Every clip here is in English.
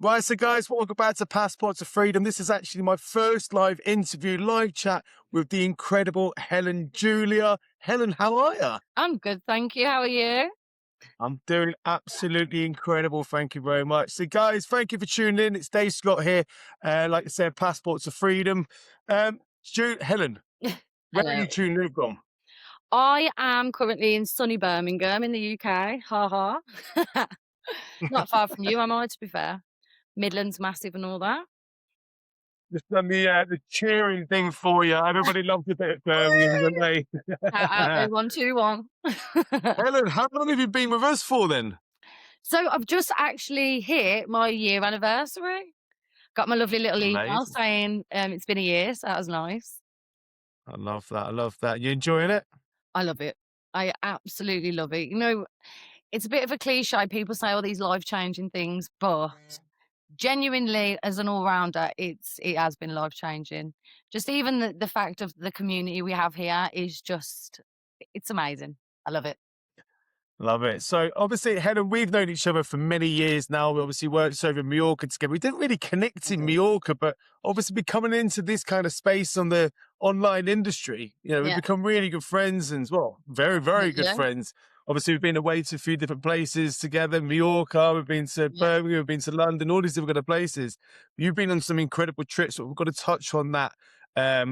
Right, so guys, welcome back to Passport to Freedom. This is actually my first live interview, live chat with the incredible Helen Julia. Helen, how are you? I'm good, thank you. How are you? I'm doing absolutely incredible. Thank you very much. So guys, thank you for tuning in. It's Dave Scott here. Like I said, Passport to Freedom. Helen, where are you Hello. tuning in from? I am currently in sunny Birmingham in the UK. Ha ha. Not far from you, am I, to be fair? Midlands massive and all that. Just done the cheering thing for you. Everybody loves a bit of Birmingham, don't they? Shout out 0121. Helen, how long have you been with us for then? So I've just actually hit my year anniversary. Got my lovely little email Amazing. saying it's been a year, so that was nice. I love that. I love that. You enjoying it? I love it. I absolutely love it. It's a bit of a cliche. People say all these life-changing things, but genuinely, as an all-rounder, it has been life-changing. Just even the fact of the community we have here is just it's amazing. I love it. Love it. So obviously, Helen, we've known each other for many years now. We obviously worked over in Mallorca together. We didn't really connect in Mallorca, but obviously be coming into this kind of space on the online industry, we've Yeah, become really good friends and well, very, very good definitely. friends. Obviously, we've been away to a few different places together. Mallorca, we've been to Yeah. Birmingham, we've been to London, all these different kind of places. You've been on some incredible trips, but we've got to touch on that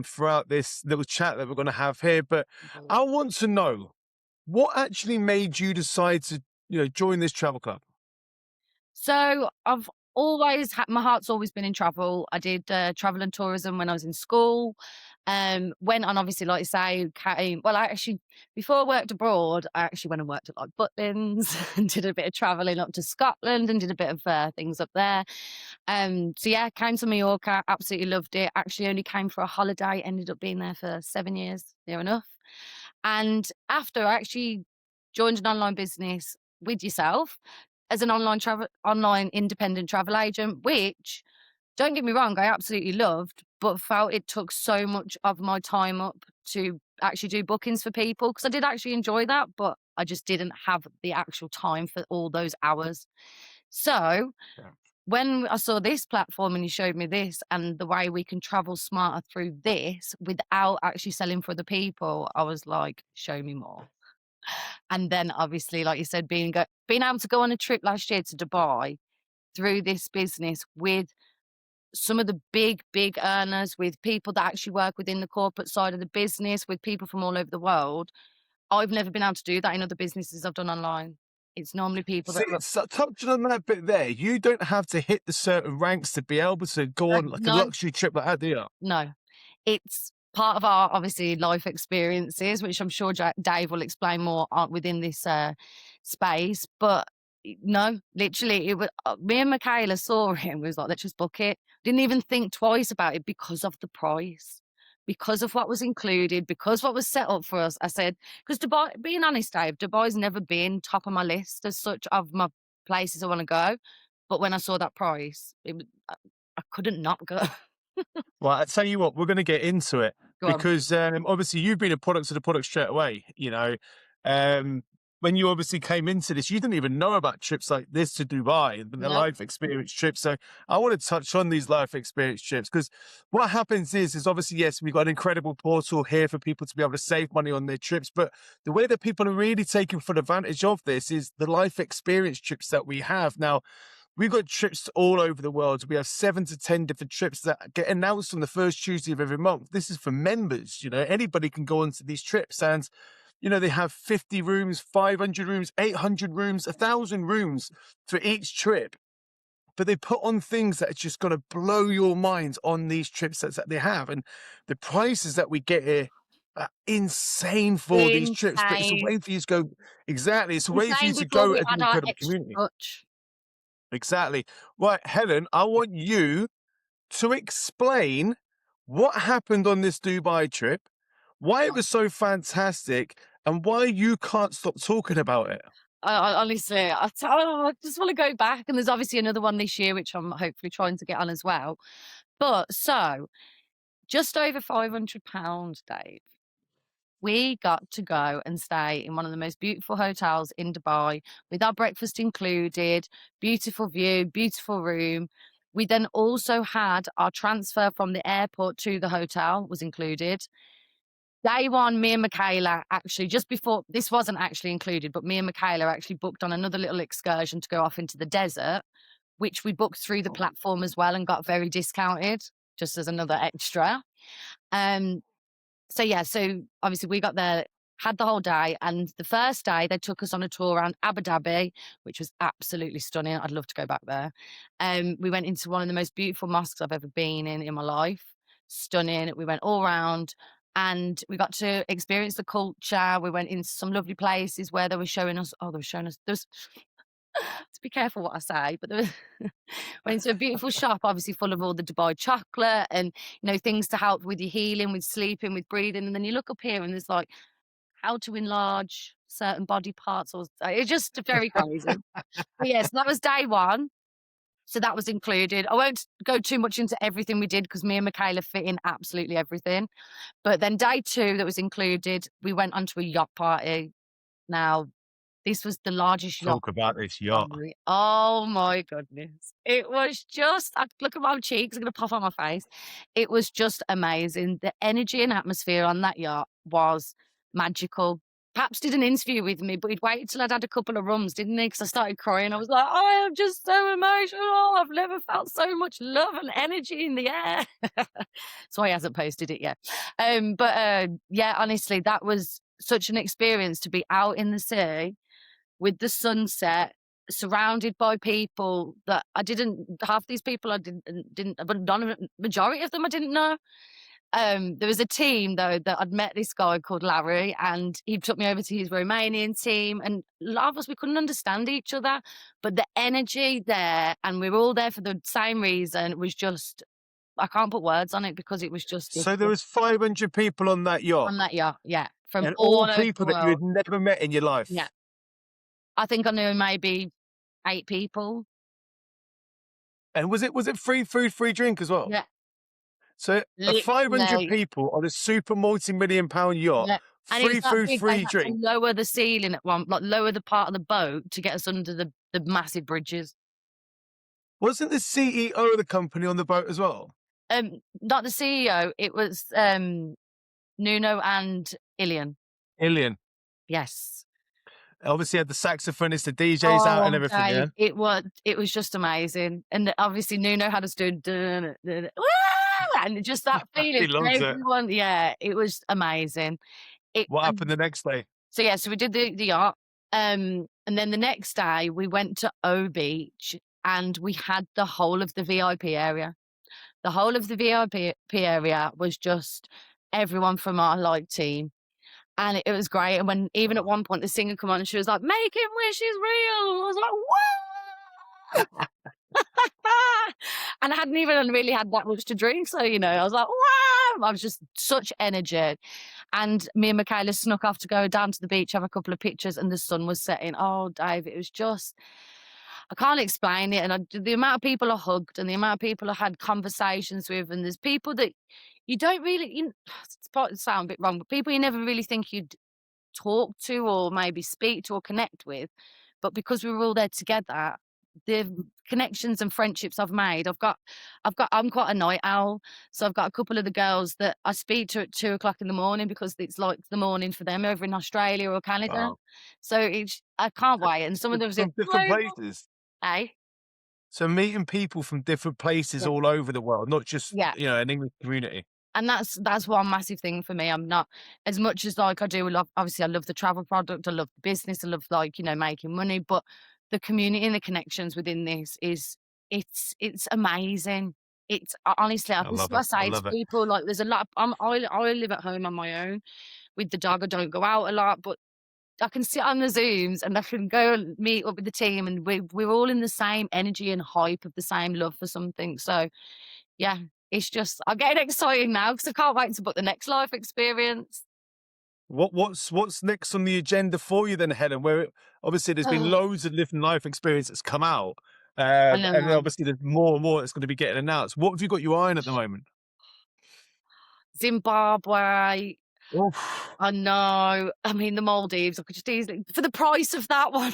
throughout this little chat that we're going to have here. But I want to know, what actually made you decide to, join this travel club? So I've always had my heart's always been in travel. I did travel and tourism when I was in school. Went on obviously, like you say, came. Well, I actually before I worked abroad, I actually went and worked at like Butlins and did a bit of traveling up to Scotland and did a bit of things up there. So yeah, came to Mallorca, absolutely loved it. Actually, only came for a holiday, ended up being there for 7 years, near enough. And after I actually joined an online business with yourself as an online independent travel agent, which don't get me wrong, I absolutely loved, but felt it took so much of my time up to actually do bookings for people because I did actually enjoy that, but I just didn't have the actual time for all those hours. So Yeah. when I saw this platform and you showed me this and the way we can travel smarter through this without actually selling for the people, I was like, show me more. And then obviously, like you said, being able to go on a trip last year to Dubai through this business with some of the big earners, with people that actually work within the corporate side of the business, with people from all over the world. I've never been able to do that in other businesses I've done online. It's normally people that See, are up. so touching on that bit there, you don't have to hit the certain ranks to be able to go on like a No, luxury trip like that, do you? no. It's part of our obviously life experiences, which I'm sure Dave will explain more within this space. But no, literally, it was me and Michaela saw it and was like, let's just book it. Didn't even think twice about it because of the price, because of what was included, because what was set up for us. I said, because Dubai, being honest, Dave, Dubai's never been top of my list as such of my places I want to go. But when I saw that price, I couldn't not go. Well, I tell you what, we're going to get into it Go on. because obviously you've been a product of the product straight away. Um, when you obviously came into this, you didn't even know about trips like this to Dubai and the No. life experience trips. So I want to touch on these life experience trips because what happens is obviously, yes, we've got an incredible portal here for people to be able to save money on their trips. But the way that people are really taking full advantage of this is the life experience trips that we have now. We've got trips all over the world. We have 7 to 10 different trips that get announced on the first Tuesday of every month. This is for members. Anybody can go onto these trips, and they have 50 rooms, 500 rooms, 800 rooms, 1,000 rooms for each trip. But they put on things that are just going to blow your mind on these trips that they have, and the prices that we get here are insane for these trips. But it's a Insane. way for you to go. Exactly, it's a way for Insane you to before go we as an add our incredible extra community. touch. Exactly. Right, Helen, I want you to explain what happened on this Dubai trip, why it was so fantastic, and why you can't stop talking about it. I honestly, I just wanna go back, and there's obviously another one this year, which I'm hopefully trying to get on as well. But so, just over £500, Dave. We got to go and stay in one of the most beautiful hotels in Dubai with our breakfast included, beautiful view, beautiful room. We then also had our transfer from the airport to the hotel was included. Day one, me and Michaela actually, just before this wasn't actually included, but me and Michaela actually booked on another little excursion to go off into the desert, which we booked through the platform as well and got very discounted, just as another extra. Um, so yeah, so obviously we got there, had the whole day, and the first day they took us on a tour around Abu Dhabi, which was absolutely stunning. I'd love to go back there. We went into one of the most beautiful mosques I've ever been in my life. Stunning. We went all around and we got to experience the culture. We went into some lovely places where they were showing us, oh, they were showing us, there's to be careful what I say, but there was went into a beautiful shop, obviously full of all the Dubai chocolate and things to help with your healing, with sleeping, with breathing. And then you look up here and there's like how to enlarge certain body parts, or it's just very crazy. But yes, that was day one. So that was included. I won't go too much into everything we did because me and Michaela fit in absolutely everything. But then day two, that was included, we went onto a yacht party. Now, this was the largest yacht. Talk about this Oh yacht. my goodness. It was just I look at my cheeks, I'm gonna pop on my face. It was just amazing. The energy and atmosphere on that yacht was magical. Paps did an interview with me, but he'd waited till I'd had a couple of rums, didn't he? Because I started crying. I was like, "I am just so emotional. I've never felt so much love and energy in the air." So he hasn't posted it yet. Yeah, honestly, that was such an experience to be out in the sea with the sunset, surrounded by people that I didn't half these people I didn't but none of it majority of them I didn't know. There was a team though that I'd met this guy called Larry, and he took me over to his Romanian team, and a lot of us, we couldn't understand each other, but the energy there, and we were all there for the same reason, was just I can't put words on it because it was just So there different. was 500 people on that yacht, On that yacht, yeah, from and all all over the people that you world. had never met in your Yeah. life. I think I knew maybe 8 people. And was it free food, free drink as well? Yeah. So a 500 Literally, people on a super multi-million pound yacht, yeah, and it was free that food, big, they free had to drink. lower the ceiling at one like, lower the part of the boat to get us under the massive bridges. Wasn't the CEO of the company on the boat as well? Not the CEO, it was, Nuno and Ilian. Ilian. Yes. Obviously had the saxophonist, the DJs out and Oh, everything, Dave, yeah? it was just amazing, and obviously Nuno had us doing dun, dun, "Woo!" and just that He feeling for loves it. everyone, yeah, it was amazing. It What happened and the next day? So yeah, so we did the yacht, and then the next day we went to O Beach, and we had the whole of the VIP area. The whole of the VIP area was just everyone from our like team, and it was great. And when even at Oh, one point the singer come on and she was like, "Making wishes real," I was like, "What?" And I hadn't even really had that much to drink, so I was like, "Wow!" I was just such energy. And me and Michaela snuck off to go down to the beach, have a couple of pictures, and the sun was setting. Oh, Dave, it was just I can't explain it. And the amount of people I hugged and the amount of people I had conversations with, and there's people that you don't really, it's probably sound a bit wrong, but people you never really think you'd talk to or maybe speak to or connect with. But because we were all there together, the connections and friendships I've made, I'm quite a night owl. So I've got a couple of the girls that I speak to at 2 o'clock in the morning because it's like the morning for them over in Australia or Canada. wow. So I can't wait. And some of them said, From different places. hey, So meeting people from different places yeah, all over the world, not just, yeah. an English community. And that's one massive thing for me. I'm not as much as like I do love obviously I love the travel product, I love the business, I love like, making money, but the community and the connections within this is it's amazing. It's honestly, I this is love what I it. I say to love it. people, like there's a lot of, I live at home on my own with the dog. I don't go out a lot, but I can sit on the Zooms and I can go and meet up with the team and we're all in the same energy and hype of the same love for something. So yeah, it's just I'm getting excited now because I can't wait to book the next life experience. What's next on the agenda for you then, Helen? Where obviously there's been Oh, loads of living life experience that's come out, I and then know. obviously there's more and more that's going to be getting announced. What have you got your eye on at the moment? Zimbabwe. Oof, I know. I mean, the Maldives, I could just easily for the price of that one.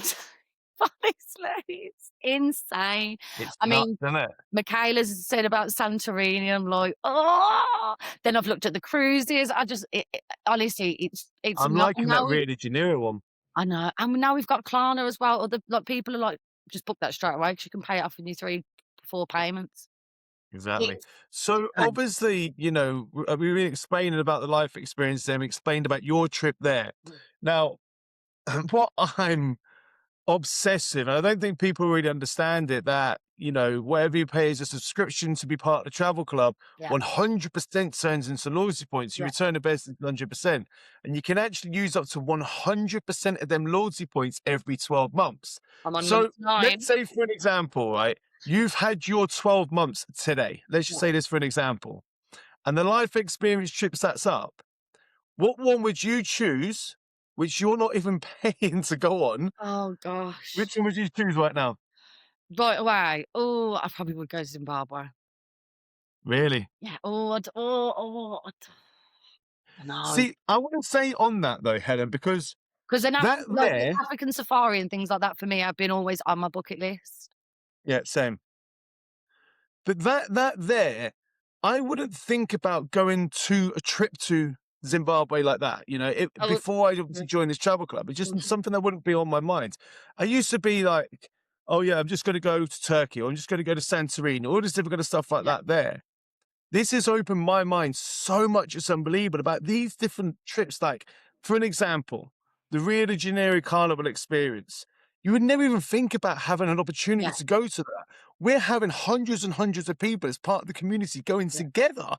Honestly, it's insane. it's I nuts, mean, isn't it? Michaela's said about Santorini, I'm like, "Oh!" Then I've looked at the cruises. Honestly, it's I'm not liking that now Rio de Janeiro one. I know, and now we've got Klarna as well. Other like, people are like, "Just book that straight away 'cause you can pay it off in your 3, 4 payments." Exactly. It's So insane. obviously, we were explaining about the life experience there, we explained about your trip there. Now, what I'm obsessive, and I don't think people really understand it, that, whatever you pay as a subscription to be part of the travel club, Yeah, 100% turns into loyalty points. You yeah. return the best 100%. And you can actually use up to 100% of them loyalty points every 12 months. I'm on month So let's 9. say, for an example, right, you've had your 12 months today. Let's just Yeah. say this for an example. And the life experience trip that's up. What one would you choose, which you're not even paying to go on? Oh gosh. Which one would you choose right now? Right away. Oh, I probably would go to Zimbabwe. Really? Yeah. Oh, I know. See, I wouldn't say on that though, Helen, because Because then that like the there, African safari and things like that for me have been always on my bucket list. yeah, same. But that there, I wouldn't think about going to a trip to Zimbabwe like that. Oh, Before I yeah. obviously joined this travel club, it's just Mhm. something that wouldn't be on my mind. I used to be like, oh yeah, I'm just going to go to Turkey, or I'm just going to go to Santorini, all this different kind of stuff like Yeah, that. There, this has opened my mind so much. It's unbelievable about these different trips. Like, for an example, the Rio de Janeiro Carnival experience. You would never even think about having an opportunity yeah, to go to that. We're having hundreds and hundreds of people as part of the community going yeah. together,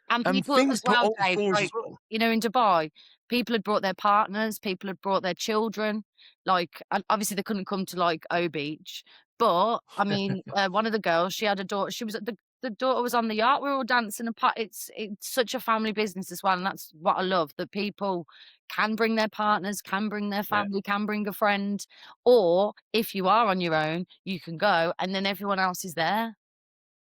And and people things as put well, on Dave, for us as like, well. in Dubai, people had brought their partners, people had brought their children, like, and obviously they couldn't come to, like, O Beach, but, I mean, one of the girls, she had a daughter, she was at the daughter was on the yacht, we were all dancing apart. It's such a family business as well, and that's what I love, that people can bring their partners, can bring their Yeah. family, can bring a friend, or if you are on your own, you can go, and then everyone else is there.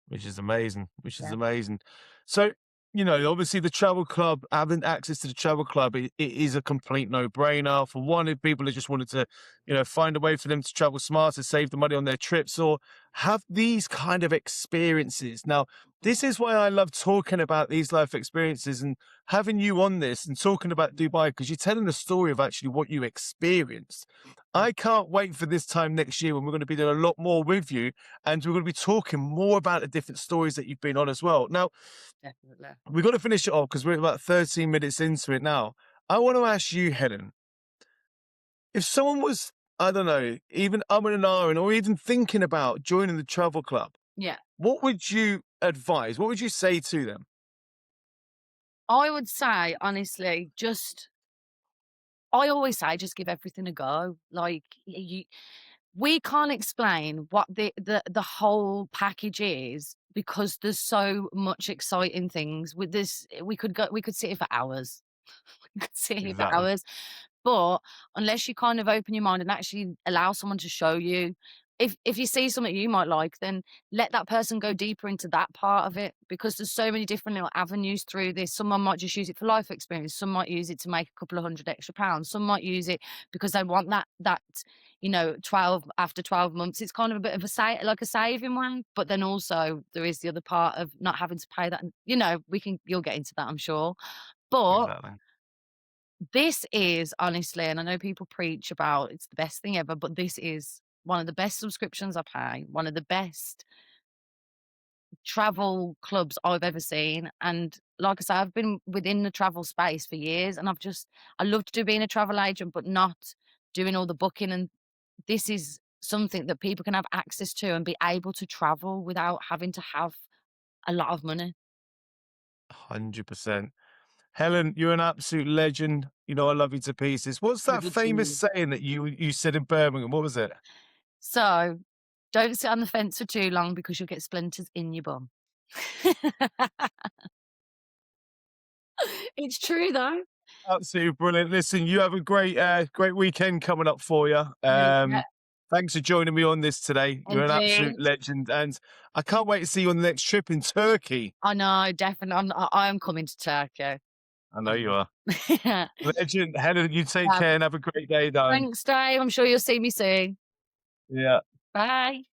Which is amazing, which is Yeah, amazing. So, obviously the travel club, having access to the travel club, it is a complete no-brainer. For one, if people have just wanted to, find a way for them to travel smarter, save the money on their trips, or have these kind of experiences. Now, this is why I love talking about these life experiences and having you on this and talking about Dubai, because you're telling the story of actually what you experienced. yeah, I can't wait for this time next year when we're going to be doing a lot more with you, and we're going to be talking more about the different stories that you've been on as well. Now, definitely. we've got to finish it off because we're about 13 minutes into it now. I want to ask you, Helen, if someone was, I don't know, even and ahhing or even thinking about joining the travel club, Yeah. what would you advise? What would you say to them? I would say, honestly, just I always say just give everything a go. Like you we can't explain what the whole package is because there's so much exciting things with this. We could sit here for hours. We could sit here for Exactly. hours. But unless you kind of open your mind and actually allow someone to show you, if you see something you might like, then let that person go deeper into that part of it because there's so many different little avenues through this. Someone might just use it for life experience. Some might use it to make a couple of hundred extra pounds. Some might use it because they want that 12 after 12 months. It's kind of a bit of like a saving one, but then also there is the other part of not having to pay that. And, you'll get into that, I'm sure. But Exactly. this is honestly, and I know people preach about it's the best thing ever, but this is one of the best subscriptions I pay, one of the best travel clubs I've ever seen. And like I say, I've been within the travel space for years and I love to do being a travel agent, but not doing all the booking. And this is something that people can have access to and be able to travel without having to have a lot of money. 100%. Helen, you're an absolute legend. I love you to pieces. What's that Good to famous you. saying that you said in Birmingham? What was it? So don't sit on the fence for too long because you'll get splinters in your bum. It's true though. Absolutely brilliant. Listen, you have a great weekend coming up for you. Yeah, Thanks for joining me on this today. You're an absolute indeed. legend, and I can't wait to see you on the next trip in Turkey. I know, definitely. I am coming to Turkey. I know you are. Yeah. Legend. Helen, you take care and have a great day, darling. Thanks, Dave. I'm sure you'll see me soon. Yeah. Bye.